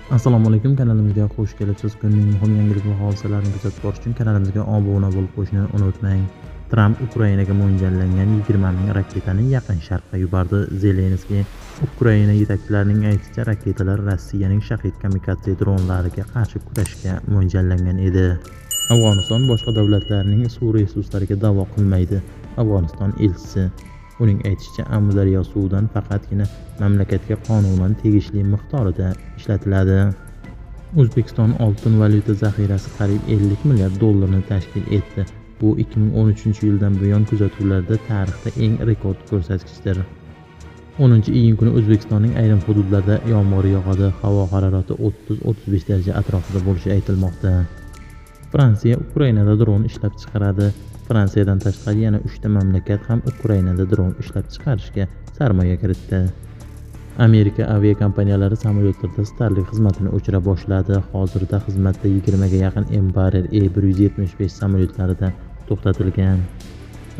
Assalomu alaykum, kanalimizga xush kelibsiz. Kunning muhim yangilik va hodisalarini kuzatib borish uchun kanalimizga obuna bo'lib qo'yishni unutmang. Tramp Ukrainaga mo'ljallangan 20 ming raketani Yaqin Sharqqa yubordi. Zelenskiy: Ukraina yetakchilarining aytishicha, raketalar Rossiyaning shahid kamikadze dronlariga qarshi kurashga mo'ljallangan edi. Afg'oniston boshqa davlatlarning suv resurslariga da'vo qilmaydi. Afg'oniston elchisi: uning aytishicha, Amudaryo suvidan faqatgina mamlakatga qonunan tegishli miqdorda ishlatiladi. O'zbekiston oltin-valyuta zaxirasi qariyb 50 milliard dollarni tashkil etdi. Bu 2013-yildan buyon kuzatuvlarda tarixda eng rekord ko'rsatkichdir. 10-iyun kuni O'zbekistonning ayrim hududlarida yomg'ir yog'adi. Havo harorati 30-35 daraja atrofida bo'lishi aytilmoqda. Fransiya Ukrainada dron ishlab chiqaradi. Fransiyadan tashqari yana 3 ta mamlakat ham Ukrainada dron ishlab chiqarishga sarmoya kiritdi. Amerika aviakompaniyalari samolyotlarda Starlink xizmatini o'chira boshladi. Hozirda xizmatda 20 ga yaqin Embraer E175 samolyotlarida to'xtatilgan.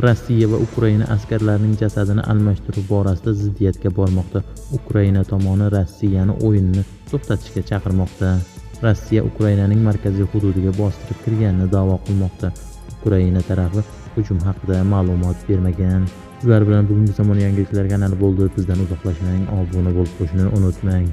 Rossiya va Ukraina askarlarining jasadini almashtirish borasida ziddiyatga bormoqda. Ukraina tomoni Rossiyani o'yinni to'xtatishga chaqirmoqda. Rossiya Ukrainaning markaziy hududiga bostirib kirganini da'vo qilmoqda. Ukraina tarafi hujum haqida ma'lumot bermagan. Sizlar bilan bugungi zamon yangiliklar kanali bo'ldi. Bizdan uzoqlashmang, obuna bo'lib qo'yishni unutmang.